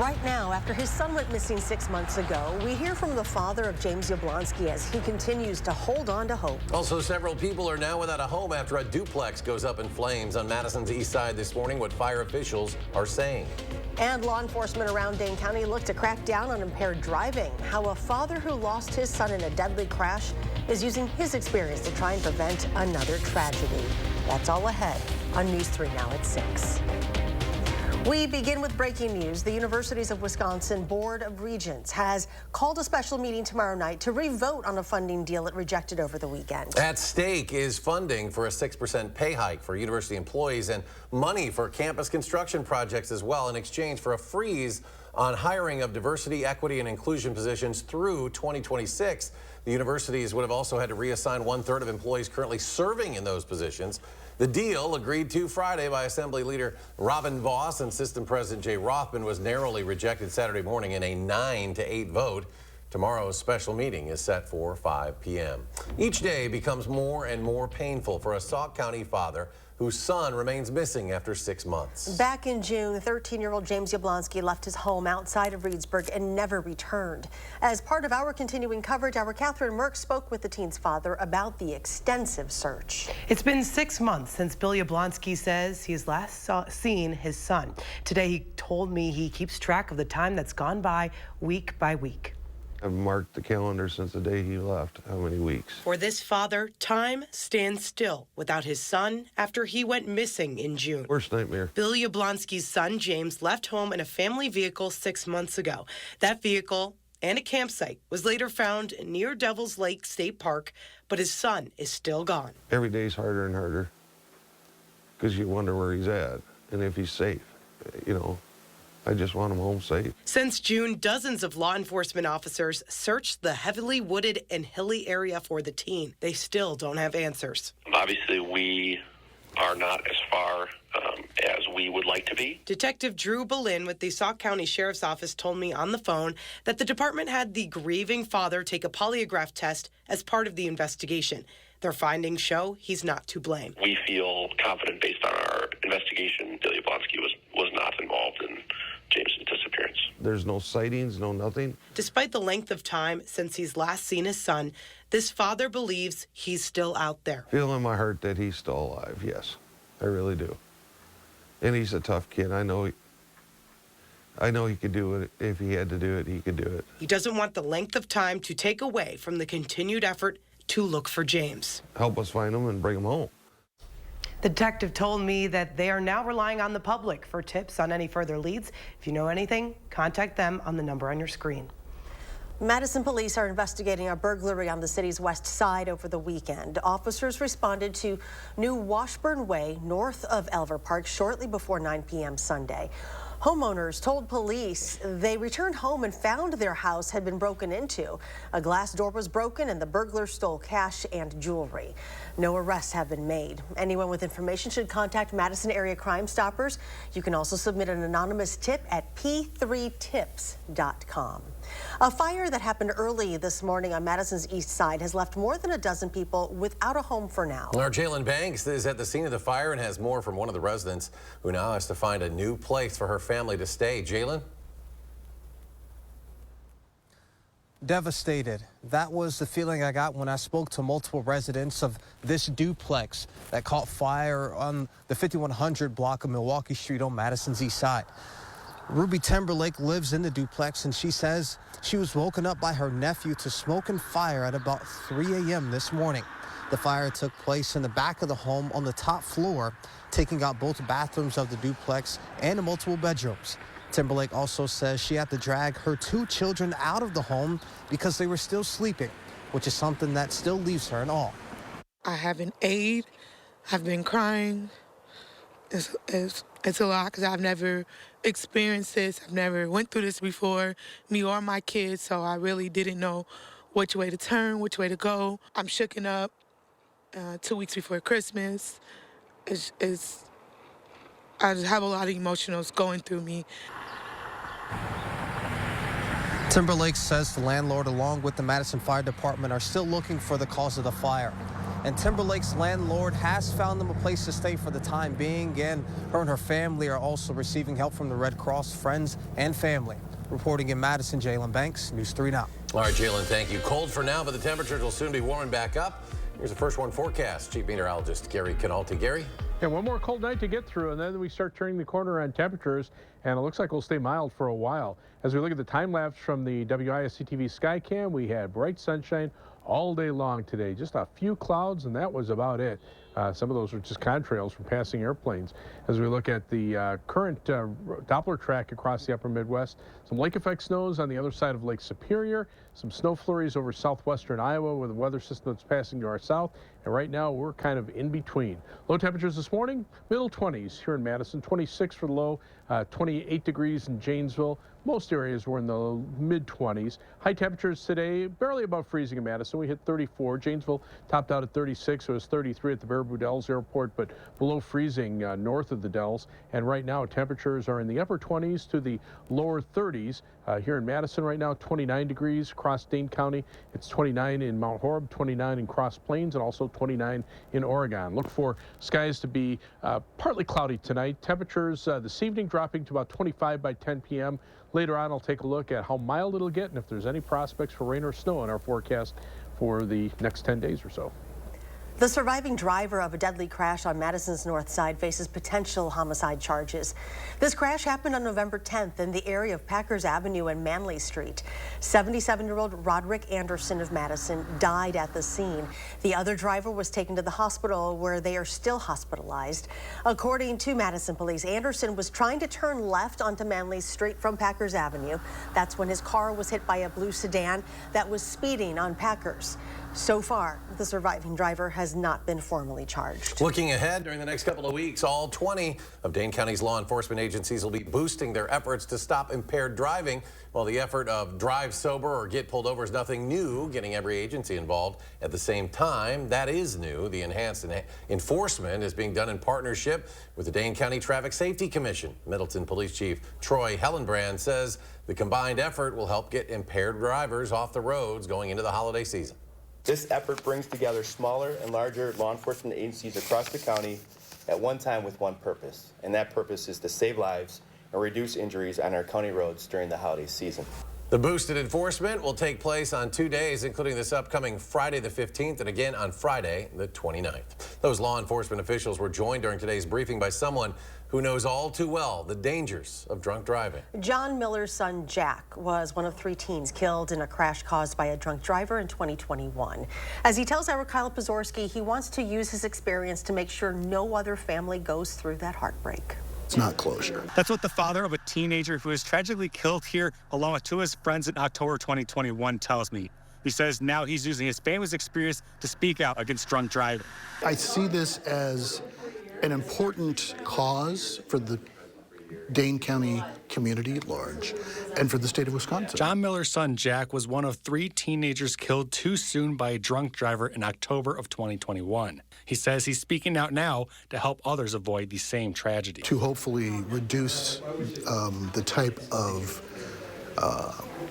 Right now, after his son went missing 6 months ago, we hear from the father of James Yablonsky as he continues to hold on to hope. Also, several people are now without a home after a duplex goes up in flames on Madison's east side this morning, what fire officials are saying. And law enforcement around Dane County look to crack down on impaired driving. How a father who lost his son in a deadly crash is using his experience to try and prevent another tragedy. That's all ahead on News 3 now at 6. We begin with breaking news. The Universities of Wisconsin Board of Regents has called a special meeting tomorrow night to re-vote on a funding deal it rejected over the weekend. At stake is funding for a 6% pay hike for university employees and money for campus construction projects as well in exchange for a freeze on hiring of diversity, equity, and inclusion positions through 2026. The universities would have also had to reassign 1/3 of employees currently serving in those positions. The deal, agreed to Friday by Assembly Leader Robin Voss and System President Jay Rothman, was narrowly rejected Saturday morning in a 9-8 vote. Tomorrow's special meeting is set for 5 p.m. Each day becomes more and more painful for a Sauk County father whose son remains missing after 6 months. Back in June, 13-year-old James Yablonsky left his home outside of Reedsburg and never returned. As part of our continuing coverage, our Catherine Merck spoke with the teen's father about the extensive search. It's been 6 months since Bill Yablonsky says he's last seen his son. Today, he told me he keeps track of the time that's gone by week by week. I've marked the calendar since the day he left, how many weeks. For this father, time stands still without his son after he went missing in June. Worst nightmare. Bill Yablonsky's son, James, left home in a family vehicle 6 months ago. That vehicle and a campsite was later found near Devil's Lake State Park, but his son is still gone. Every day's harder and harder because you wonder where he's at and if he's safe, you know. I just want him home safe. Since June, dozens of law enforcement officers searched the heavily wooded and hilly area for the teen. They still don't have answers. Obviously, we are not as far as we would like to be. Detective Drew Boleyn with the Sauk County Sheriff's Office told me on the phone that the department had the grieving father take a polygraph test as part of the investigation. Their findings show he's not to blame. We feel confident based on our investigation Bill Yablonsky was not involved in James' disappearance. There's no sightings, no nothing. Despite the length of time since he's last seen his son, this father believes he's still out there. Feel in my heart that he's still alive, yes. I really do. And he's a tough kid. I know he could do it. If he had to do it, he could do it. He doesn't want the length of time to take away from the continued effort to look for James. Help us find him and bring him home. The detective told me that they are now relying on the public for tips on any further leads. If you know anything, contact them on the number on your screen. Madison police are investigating a burglary on the city's west side over the weekend. Officers responded to New Washburn Way north of Elver Park shortly before 9 p.m. Sunday. Homeowners told police they returned home and found their house had been broken into. A glass door was broken and the burglars stole cash and jewelry. No arrests have been made. Anyone with information should contact Madison Area Crime Stoppers. You can also submit an anonymous tip at p3tips.com. A fire that happened early this morning on Madison's east side has left more than a dozen people without a home for now. Our Jalen Banks is at the scene of the fire and has more from one of the residents who now has to find a new place for her family to stay. Jalen? Devastated. That was the feeling I got when I spoke to multiple residents of this duplex that caught fire on the 5100 block of Milwaukee Street on Madison's east side. Ruby Timberlake lives in the duplex, and she says she was woken up by her nephew to smoke and fire at about 3 a.m. this morning. The fire took place in the back of the home on the top floor, taking out both bathrooms of the duplex and the multiple bedrooms. Timberlake also says she had to drag her 2 children out of the home because they were still sleeping, which is something that still leaves her in awe. I haven't ate. I've been crying. It's a lot because I've never experienced this. I've never went through this before, me or my kids, so I really didn't know which way to turn, which way to go. I'm shooken up 2 weeks before Christmas. I just have a lot of emotions going through me. Timberlake says the landlord, along with the Madison Fire Department, are still looking for the cause of the fire. and Timberlake's landlord has found them a place to stay for the time being, and her family are also receiving help from the Red Cross, friends, and family. Reporting in Madison, Jalen Banks, News 3 Now. All right, Jalen, thank you. Cold for now, but the temperatures will soon be warming back up. Here's the first one forecast. Chief Meteorologist Gary Canalti. Gary? Yeah, one more cold night to get through, and then we start turning the corner on temperatures, and it looks like we'll stay mild for a while. As we look at the time lapse from the WISC-TV Skycam, we had bright sunshine all day long today. Just a few clouds, and that was about it. Some of those were just contrails from passing airplanes. As we look at the current Doppler track across the upper Midwest, some lake effect snows on the other side of Lake Superior, some snow flurries over southwestern Iowa with a weather system that's passing to our south, and right now we're kind of in between. Low temperatures this morning, middle 20s here in Madison, 26 for the low, 28 degrees in Janesville. Most areas were in the mid-20s. High temperatures today, barely above freezing in Madison. We hit 34. Janesville topped out at 36. It was 33 at the Baraboo Dells Airport, but below freezing north of the Dells. And right now, temperatures are in the upper 20s to the lower 30s. Here in Madison right now, 29 degrees across Dane County. It's 29 in Mount Horeb, 29 in Cross Plains, and also 29 in Oregon. Look for skies to be partly cloudy tonight. Temperatures this evening dropping to about 25 by 10 p.m. Later on, I'll take a look at how mild it'll get and if there's any prospects for rain or snow in our forecast for the next 10 days or so. The surviving driver of a deadly crash on Madison's north side faces potential homicide charges. This crash happened on November 10th in the area of Packers Avenue and Manley Street. 77-year-old Roderick Anderson of Madison died at the scene. The other driver was taken to the hospital where they are still hospitalized. According to Madison police, Anderson was trying to turn left onto Manley Street from Packers Avenue. That's when his car was hit by a blue sedan that was speeding on Packers. So far, the surviving driver has not been formally charged. Looking ahead, during the next couple of weeks, all 20 of Dane County's law enforcement agencies will be boosting their efforts to stop impaired driving. While the effort of drive sober or get pulled over is nothing new, getting every agency involved at the same time, that is new. The enhanced enforcement is being done in partnership with the Dane County Traffic Safety Commission. Middleton Police Chief Troy Hellenbrand says the combined effort will help get impaired drivers off the roads going into the holiday season. This effort brings together smaller and larger law enforcement agencies across the county at one time with one purpose, and that purpose is to save lives and reduce injuries on our county roads during the holiday season. The boosted enforcement will take place on 2 days, including this upcoming Friday the 15th and again on Friday the 29th. Those law enforcement officials were joined during today's briefing by someone who knows all too well the dangers of drunk driving. John Miller's son, Jack, was one of 3 teens killed in a crash caused by a drunk driver in 2021. As he tells our Kyle Pazorski, he wants to use his experience to make sure no other family goes through that heartbreak. It's not closure. That's what the father of a teenager who was tragically killed here along with 2 of his friends in October 2021 tells me. He says now he's using his family's experience to speak out against drunk driving. I see this as an important cause for the Dane County community at large and for the state of Wisconsin. John Miller's son, Jack, was one of 3 teenagers killed too soon by a drunk driver in October of 2021. He says he's speaking out now to help others avoid the same tragedy. To hopefully reduce the type of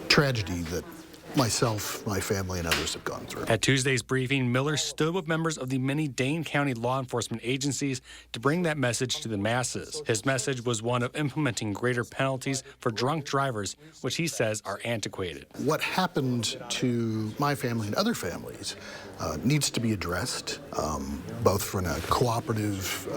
tragedy that myself, my family, and others have gone through. At Tuesday's briefing, Miller stood with members of the many Dane County law enforcement agencies to bring that message to the masses. His message was one of implementing greater penalties for drunk drivers, which he says are antiquated. What happened to my family and other families needs to be addressed, both from a cooperative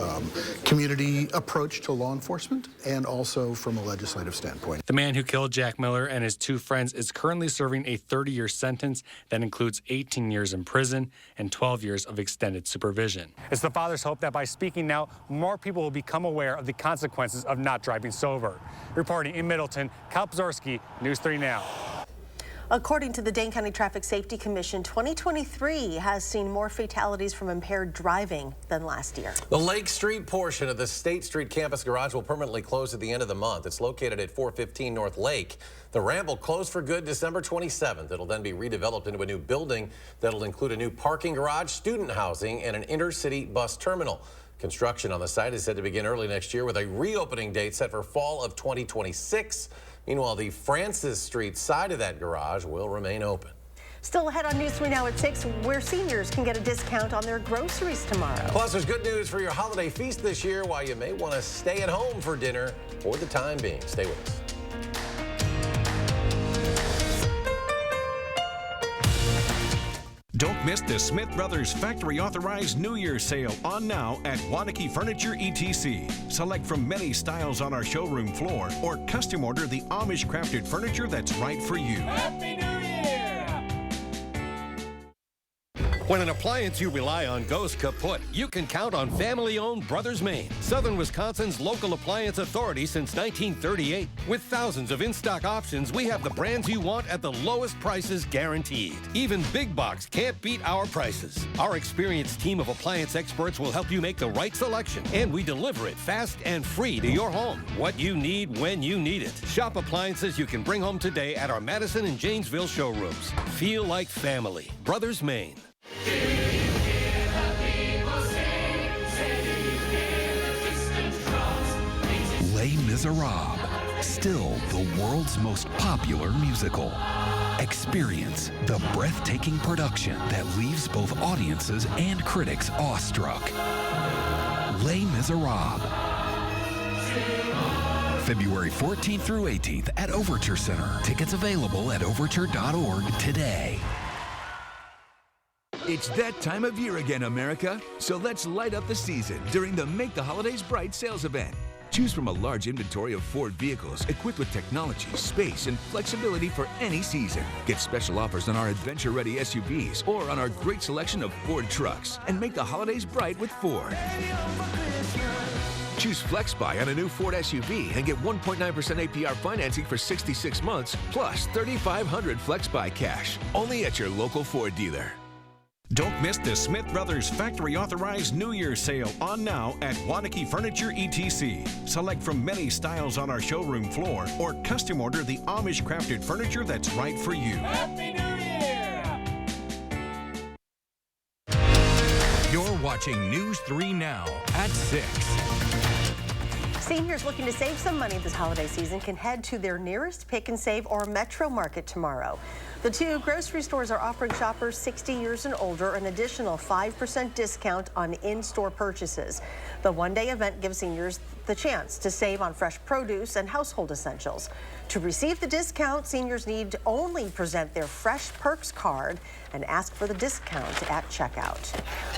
community approach to law enforcement and also from a legislative standpoint. The man who killed Jack Miller and his 2 friends is currently serving a 30-year sentence that includes 18 years in prison and 12 years of extended supervision. It's the father's hope that by speaking now, more people will become aware of the consequences of not driving sober. Reporting in Middleton, Kyle Pazorski, News 3 Now. According to the Dane County Traffic Safety Commission, 2023 has seen more fatalities from impaired driving than last year. The Lake Street portion of the State Street campus garage will permanently close at the end of the month. It's located at 415 North Lake. The ramp will close for good December 27th. It'll then be redeveloped into a new building that'll include a new parking garage, student housing, and an intercity bus terminal. Construction on the site is set to begin early next year with a reopening date set for fall of 2026. Meanwhile, the Francis Street side of that garage will remain open. Still ahead on News 3 Now at 6, where seniors can get a discount on their groceries tomorrow. Plus, there's good news for your holiday feast this year, while you may want to stay at home for dinner for the time being. Stay with us. Don't miss the Smith Brothers Factory Authorized New Year's Sale on now at Wanakee Furniture ETC. Select from many styles on our showroom floor or custom order the Amish crafted furniture that's right for you. Happy New Year! When an appliance you rely on goes kaput, you can count on family-owned Brothers Maine, Southern Wisconsin's local appliance authority since 1938. With thousands of in-stock options, we have the brands you want at the lowest prices guaranteed. Even big box can't beat our prices. Our experienced team of appliance experts will help you make the right selection, and we deliver it fast and free to your home. What you need when you need it. Shop appliances you can bring home today at our Madison and Janesville showrooms. Feel like family. Brothers Maine. Les Miserables, still the world's most popular musical. Experience the breathtaking production that leaves both audiences and critics awestruck. Les Miserables. February 14th through 18th at Overture Center. Tickets available at overture.org today. It's that time of year again, America. So let's light up the season during the Make the Holidays Bright sales event. Choose from a large inventory of Ford vehicles equipped with technology, space, and flexibility for any season. Get special offers on our adventure-ready SUVs or on our great selection of Ford trucks. And make the holidays bright with Ford. Choose FlexBuy on a new Ford SUV and get 1.9% APR financing for 66 months, plus $3,500 FlexBuy cash. Only at your local Ford dealer. Don't miss the Smith Brothers Factory Authorized New Year's Sale on now at Wanakee Furniture ETC. Select from many styles on our showroom floor or custom order the Amish crafted furniture that's right for you. Happy New Year! You're watching News 3 Now at 6. Seniors looking to save some money this holiday season can head to their nearest Pick and Save or Metro Market tomorrow. The two grocery stores are offering shoppers 60 years and older an additional 5% discount on in-store purchases. The one-day event gives seniors the chance to save on fresh produce and household essentials. To receive the discount, seniors need to only present their Fresh Perks card and ask for the discount at checkout.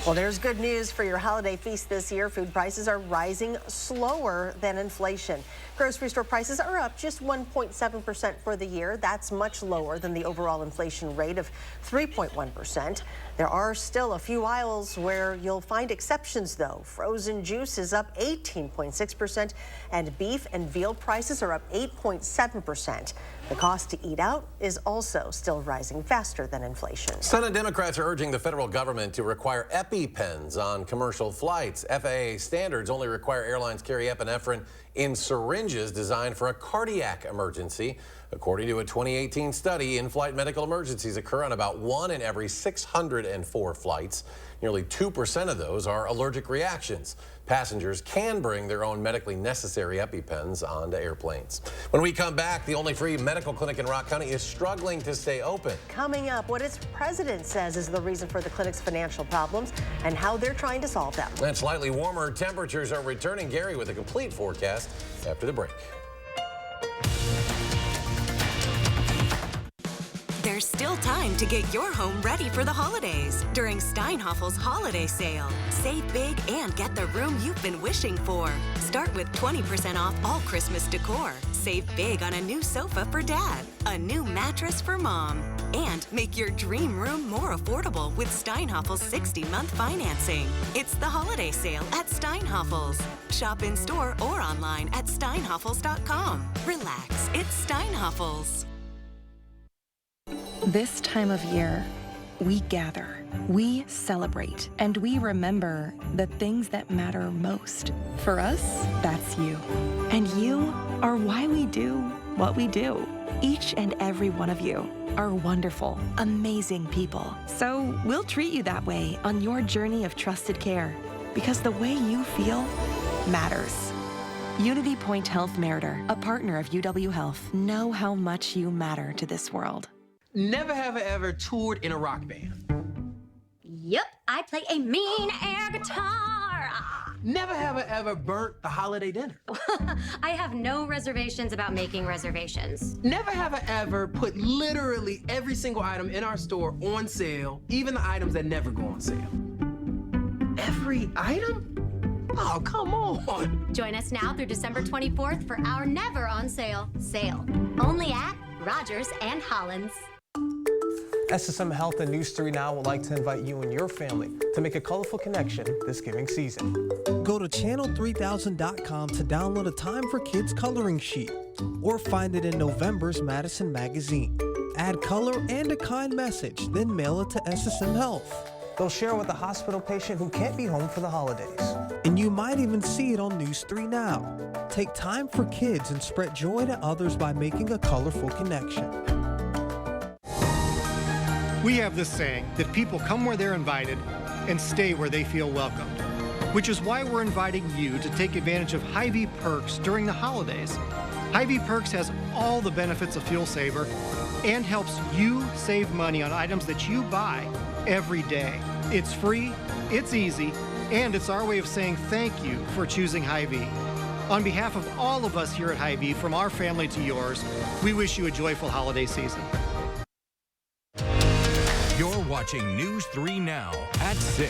Well, there's good news for your holiday feast this year. Food prices are rising slower than inflation. Grocery store prices are up just 1.7% for the year. That's much lower than the overall inflation rate of 3.1%. There are still a few aisles where you'll find exceptions, though. Frozen juice is up 18.6%, and beef and veal prices are up 8.7%. The cost to eat out is also still rising faster than inflation. Senate Democrats are urging the federal government to require EpiPens on commercial flights. FAA standards only require airlines carry epinephrine in syringes designed for a cardiac emergency. According to a 2018 study, in-flight medical emergencies occur on about 1 in every 604 flights. Nearly 2% of those are allergic reactions. Passengers can bring their own medically necessary EpiPens onto airplanes. When we come back, the only free medical clinic in Rock County is struggling to stay open. Coming up, what its president says is the reason for the clinic's financial problems and how they're trying to solve them. And slightly warmer temperatures are returning. Gary with a complete forecast after the break. There's still time to get your home ready for the holidays during Steinhoffel's holiday sale. Save big and get the room you've been wishing for. Start with 20% off all Christmas decor. Save big on a new sofa for dad, a new mattress for mom, and make your dream room more affordable with Steinhoffel's 60-month financing. It's the holiday sale at Steinhoffel's. Shop in store or online at steinhoffels.com. Relax, it's Steinhoffel's. This time of year, we gather, we celebrate, and we remember the things that matter most. For us, that's you. And you are why we do what we do. Each and every one of you are wonderful, amazing people. So we'll treat you that way on your journey of trusted care, because the way you feel matters. Unity Point Health Meritor, a partner of UW Health, know how much you matter to this world. Never have I ever toured in a rock band. Yep, I play a mean air guitar. Never have I ever burnt the holiday dinner. I have no reservations about making reservations. Never have I ever put literally every single item in our store on sale, even the items that never go on sale. Every item? Oh, come on. Join us now through December 24th for our never on sale sale. Only at Rogers and Hollins. SSM Health and News 3 Now would like to invite you and your family to make a colorful connection this giving season. Go to channel3000.com to download a Time for Kids coloring sheet or find it in November's Madison magazine. Add color and a kind message, then mail it to SSM Health. They'll share with a hospital patient who can't be home for the holidays. And you might even see it on News 3 Now. Take time for kids and spread joy to others by making a colorful connection. We have this saying that people come where they're invited and stay where they feel welcomed, which is why we're inviting you to take advantage of Hy-Vee Perks during the holidays. Hy-Vee Perks has all the benefits of Fuel Saver and helps you save money on items that you buy every day. It's free, it's easy, and it's our way of saying thank you for choosing Hy-Vee. On behalf of all of us here at Hy-Vee, from our family to yours, we wish you a joyful holiday season. You're watching News 3 Now at 6.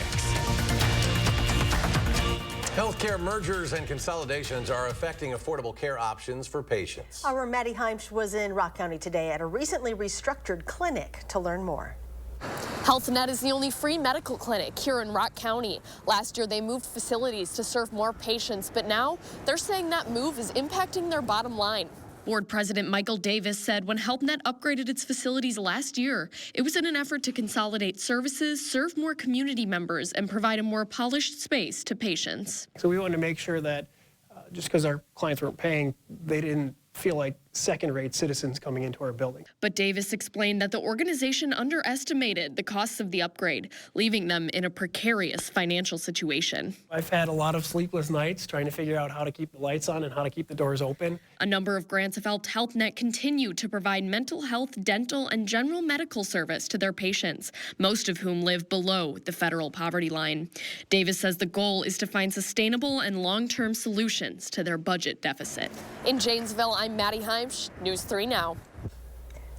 Healthcare mergers and consolidations are affecting affordable care options for patients. Our Maddie Heimsch was in Rock County today at a recently restructured clinic to learn more. HealthNet is the only free medical clinic here in Rock County. Last year, they moved facilities to serve more patients, but now they're saying that move is impacting their bottom line. Board President Michael Davis said when HealthNet upgraded its facilities last year, it was in an effort to consolidate services, serve more community members, and provide a more polished space to patients. So we wanted to make sure that just because our clients weren't paying, they didn't feel like second-rate citizens coming into our building. But Davis explained that the organization underestimated the costs of the upgrade, leaving them in a precarious financial situation. I've had a lot of sleepless nights trying to figure out how to keep the lights on and how to keep the doors open. A number of grants have helped HealthNet continue to provide mental health, dental, and general medical service to their patients, most of whom live below the federal poverty line. Davis says the goal is to find sustainable and long-term solutions to their budget deficit. In Janesville, I'm Maddie Heimsch, News 3 Now.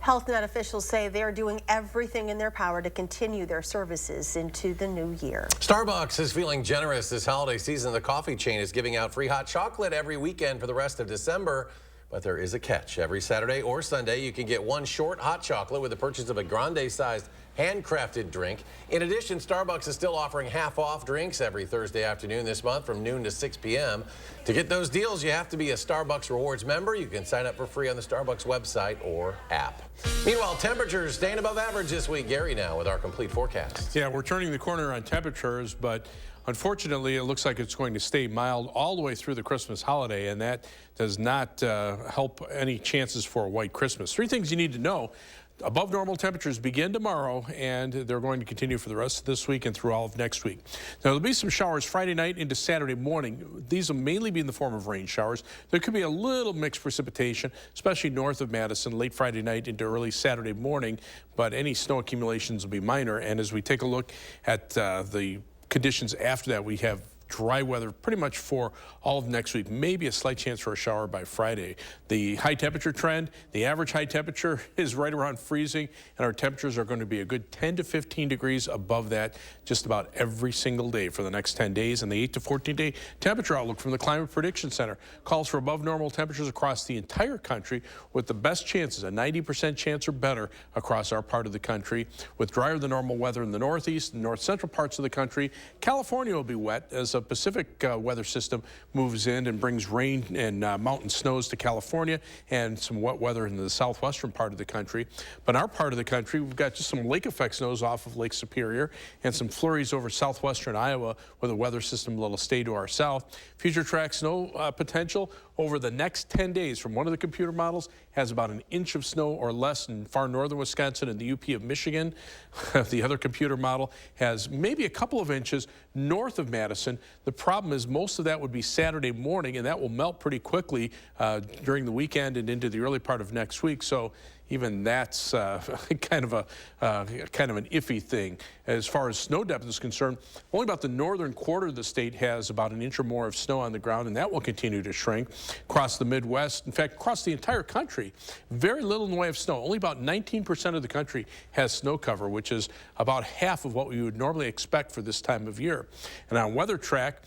HealthNet officials say they're doing everything in their power to continue their services into the new year. Starbucks is feeling generous this holiday season. The coffee chain is giving out free hot chocolate every weekend for the rest of December. But there is a catch. Every Saturday or Sunday, you can get one short hot chocolate with the purchase of a grande-sized handcrafted drink. In addition, Starbucks is still offering half-off drinks every Thursday afternoon this month from noon to 6 p.m. To get those deals, you have to be a Starbucks Rewards member. You can sign up for free on the Starbucks website or app. Meanwhile, temperatures staying above average this week. Gary now with our complete forecast. Yeah, we're turning the corner on temperatures, but unfortunately, it looks like it's going to stay mild all the way through the Christmas holiday, and that does not help any chances for a white Christmas. Three things you need to know. Above normal temperatures begin tomorrow, and they're going to continue for the rest of this week and through all of next week. Now, there'll be some showers Friday night into Saturday morning. These will mainly be in the form of rain showers. There could be a little mixed precipitation, especially north of Madison, late Friday night into early Saturday morning, but any snow accumulations will be minor. And as we take a look at the conditions after that, we have dry weather pretty much for all of next week. Maybe a slight chance for a shower by Friday. The high temperature trend, the average high temperature is right around freezing, and our temperatures are going to be a good 10 to 15 degrees above that just about every single day for the next 10 days. And the 8 to 14 day temperature outlook from the Climate Prediction Center calls for above normal temperatures across the entire country, with the best chances, a 90% chance or better across our part of the country, with drier than normal weather in the northeast and north central parts of the country. California will be wet as a Pacific weather system moves in and brings rain and mountain snows to California and some wet weather in the southwestern part of the country. But in our part of the country, we've got just some lake effect snows off of Lake Superior and some flurries over southwestern Iowa, where the weather system will stay to our south. Future track snow potential over the next 10 days from one of the computer models has about an inch of snow or less in far northern Wisconsin and the UP of Michigan. The other computer model has maybe a couple of inches north of Madison. The problem is most of that would be Saturday morning, and that will melt pretty quickly during the weekend and into the early part of next week. So even that's kind of an iffy thing. As far as snow depth is concerned, only about the northern quarter of the state has about an inch or more of snow on the ground, and that will continue to shrink. Across the Midwest, in fact, across the entire country, very little in the way of snow. Only about 19% of the country has snow cover, which is about half of what we would normally expect for this time of year. And on Weather Track,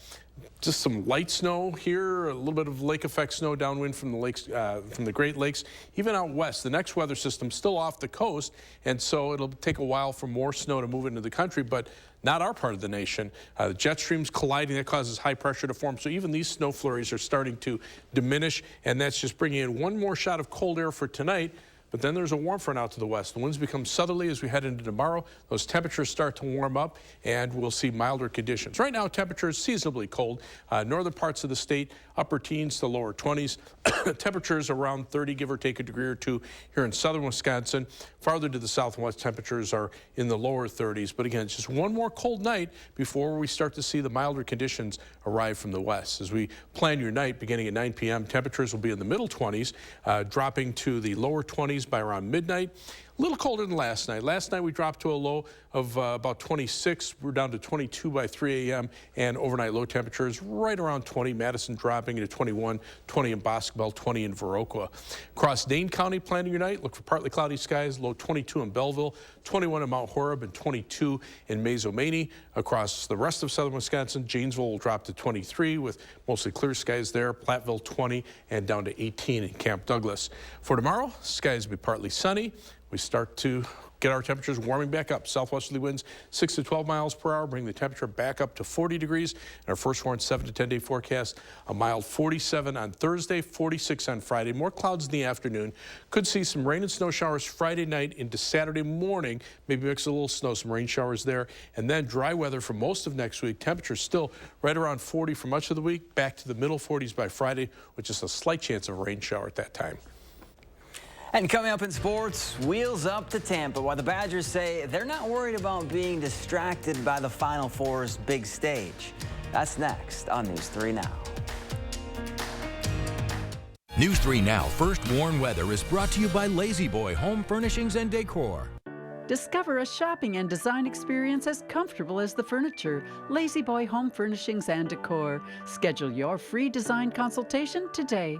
just some light snow here, a little bit of lake effect snow downwind from the lakes, from the Great Lakes, even out west. The next weather system still off the coast, and so it'll take a while for more snow to move into the country, but not our part of the nation. The jet streams colliding, that causes high pressure to form, so even these snow flurries are starting to diminish, and that's just bringing in one more shot of cold air for tonight. But then there's a warm front out to the west. The winds become southerly as we head into tomorrow. Those temperatures start to warm up, and we'll see milder conditions. Right now, temperatures seasonably cold. Northern parts of the state, upper teens to lower 20s. Temperatures around 30, give or take a degree or two here in southern Wisconsin. Farther to the southwest, temperatures are in the lower 30s. But again, it's just one more cold night before we start to see the milder conditions arrive from the west. As we plan your night, beginning at 9 p.m., temperatures will be in the middle 20s, dropping to the lower 20s by around midnight. A little colder than last night. Last night we dropped to a low of about 26. We're down to 22 by 3 a.m. and overnight low temperatures right around 20. Madison dropping to 21, 20 in Boscobel, 20 in Viroqua. Across Dane County, planning your night, look for partly cloudy skies, low 22 in Belleville, 21 in Mount Horeb, and 22 in Mazomaney. Across the rest of southern Wisconsin, Janesville will drop to 23 with mostly clear skies there, Platteville 20, and down to 18 in Camp Douglas. For tomorrow, skies will be partly sunny. We start to get our temperatures warming back up. Southwesterly winds 6 to 12 miles per hour, bring the temperature back up to 40 degrees. And our first warned 7 to 10 day forecast, a mild 47 on Thursday, 46 on Friday. More clouds in the afternoon. Could see some rain and snow showers Friday night into Saturday morning. Maybe mix a little snow, some rain showers there. And then dry weather for most of next week. Temperatures still right around 40 for much of the week. Back to the middle 40s by Friday, with just a slight chance of a rain shower at that time. And coming up in sports, wheels up to Tampa, while the Badgers say they're not worried about being distracted by the Final Four's big stage. That's next on News 3 Now. News 3 Now First Warn Weather is brought to you by Lazy Boy Home Furnishings and Decor. Discover a shopping and design experience as comfortable as the furniture. Lazy Boy Home Furnishings and Decor. Schedule your free design consultation today.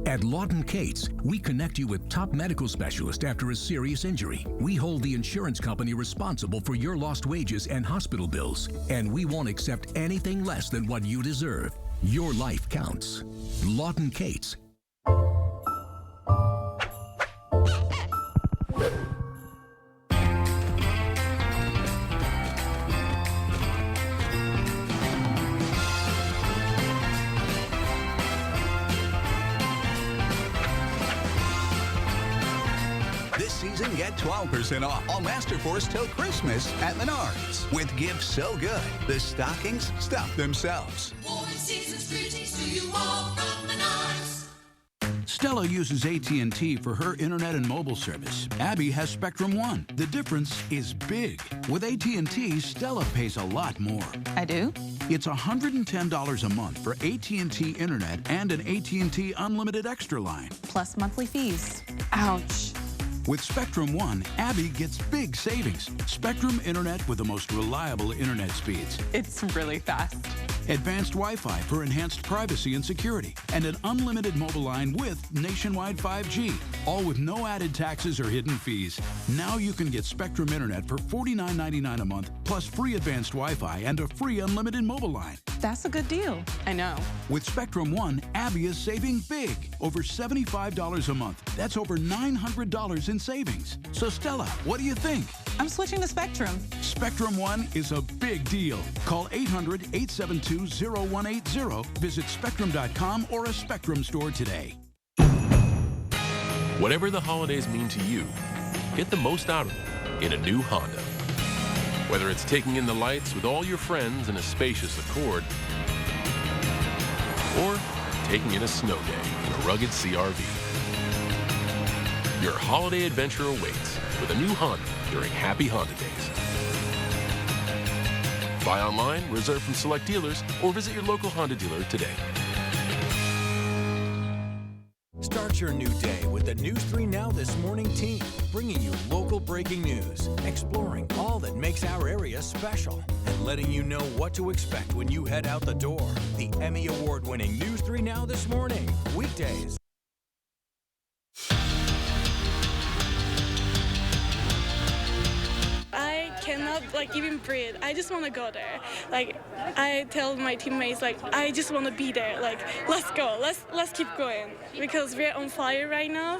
At Lawton Cates, we connect you with top medical specialists after a serious injury. We hold the insurance company responsible for your lost wages and hospital bills, and we won't accept anything less than what you deserve. Your life counts. Lawton Cates. Get 12% off all Masterforce till Christmas at Menards. With gifts so good, the stockings stuff themselves. Stella uses AT&T for her internet and mobile service. Abby has Spectrum One. The difference is big. With AT&T, Stella pays a lot more. I do? It's $110 a month for AT&T internet and an AT&T unlimited extra line. Plus monthly fees. Ouch. With Spectrum One, Abby gets big savings. Spectrum Internet with the most reliable internet speeds. It's really fast. Advanced Wi-Fi for enhanced privacy and security. And an unlimited mobile line with nationwide 5G. All with no added taxes or hidden fees. Now you can get Spectrum Internet for $49.99 a month, plus free advanced Wi-Fi and a free unlimited mobile line. That's a good deal. I know. With Spectrum One, Abby is saving big. Over $75 a month. That's over $900 in savings. So Stella, what do you think? I'm switching to Spectrum. Spectrum One is a big deal. Call 800-872-0180. Visit Spectrum.com or a Spectrum store today. Whatever the holidays mean to you, get the most out of them in a new Honda. Whether it's taking in the lights with all your friends in a spacious Accord, or taking in a snow day in a rugged CR-V. Your holiday adventure awaits with a new Honda during Happy Honda Days. Buy online, reserve from select dealers, or visit your local Honda dealer today. Start your new day with the News 3 Now This Morning team, bringing you local breaking news, exploring all that makes our area special, and letting you know what to expect when you head out the door. The Emmy Award-winning News 3 Now This Morning, weekdays. I cannot even breathe. I just want to go there. I tell my teammates I just want to be there. Let's go. Let's keep going because we're on fire right now.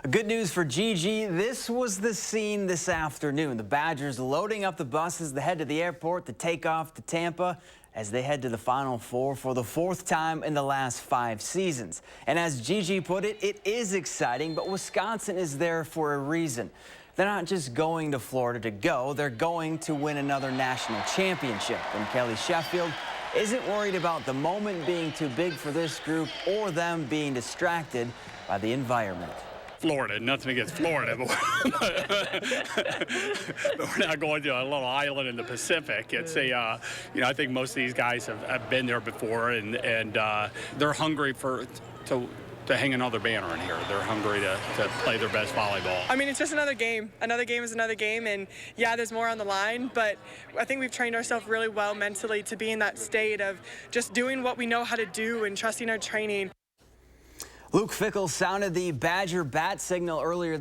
Good news for Gigi. This was the scene this afternoon. The Badgers loading up the buses to head to the airport to take off to Tampa as they head to the Final Four for the 4th time in the last 5 seasons. And as Gigi put it, it is exciting, but Wisconsin is there for a reason. They're not just going to Florida to go, they're going to win another national championship. And Kelly Sheffield isn't worried about the moment being too big for this group or them being distracted by the environment. Florida, nothing against Florida, but we're not going to a little island in the Pacific. It's I think most of these guys have been there before, and they're hungry to hang another banner in here. They're hungry to play their best volleyball. I mean, it's just another game. Another game is another game, and yeah, there's more on the line, but I think we've trained ourselves really well mentally to be in that state of just doing what we know how to do and trusting our training. Luke Fickell sounded the Badger bat signal earlier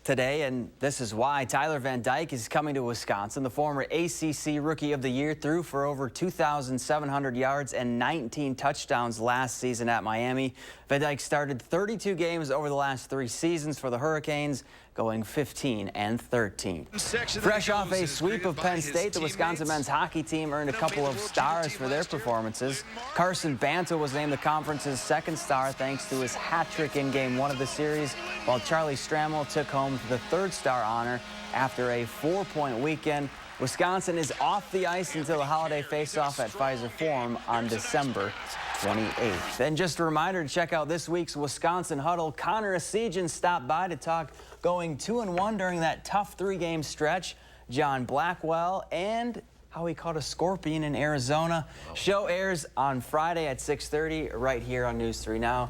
today, and this is why. Tyler Van Dyke is coming to Wisconsin. The former ACC Rookie of the Year threw for over 2,700 yards and 19 touchdowns last season at Miami. Van Dyke started 32 games over the last 3 seasons for the Hurricanes, going 15-13. Fresh off a sweep of Penn State, the Wisconsin men's hockey team earned a couple of stars for their performances. Carson Banta was named the conference's 2nd star thanks to his hat trick in Game 1 of the series, while Charlie Strammel took home the 3rd star honor after a 4-point weekend. Wisconsin is off the ice until the holiday face-off at Pfizer Forum on December 28th. And just a reminder to check out this week's Wisconsin Huddle. Connor Esijan stopped by to talk going 2-1 during that tough 3-game stretch. John Blackwell and how he caught a scorpion in Arizona. Show airs on Friday at 6:30 right here on News 3 Now.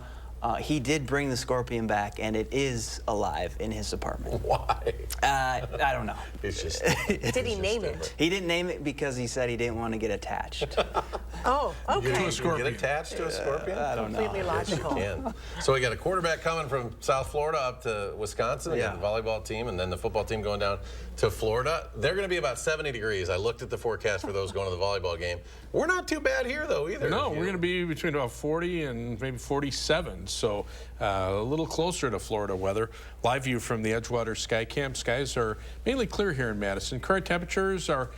He did bring the scorpion back, and it is alive in his apartment. Why? I don't know. It's just. Did he name it? He didn't name it because he said he didn't want to get attached. Oh, okay. You get attached to a scorpion? I don't know. Completely logical. Yes, you can. So we got a quarterback coming from South Florida up to Wisconsin. We got the volleyball team, and then the football team going down to Florida. They're going to be about 70 degrees. I looked at the forecast for those going to the volleyball game. We're not too bad here, though, either. No, we're going to be between about 40 and maybe 47, so a little closer to Florida weather. Live view from the Edgewater Sky Camp. Skies are mainly clear here in Madison. Current temperatures are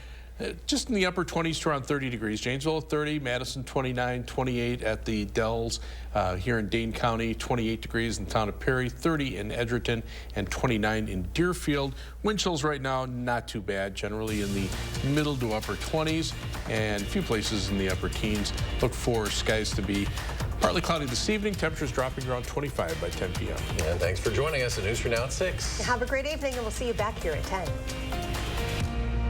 just in the upper 20s to around 30 degrees. Janesville 30, Madison 29, 28 at the Dells. Here in Dane County, 28 degrees in the town of Perry, 30 in Edgerton, and 29 in Deerfield. Wind chills right now, not too bad, generally in the middle to upper 20s, and a few places in the upper teens. Look for skies to be partly cloudy this evening. Temperatures dropping around 25 by 10 p.m. And thanks for joining us at News 3 Now at 6. Have a great evening, and we'll see you back here at 10.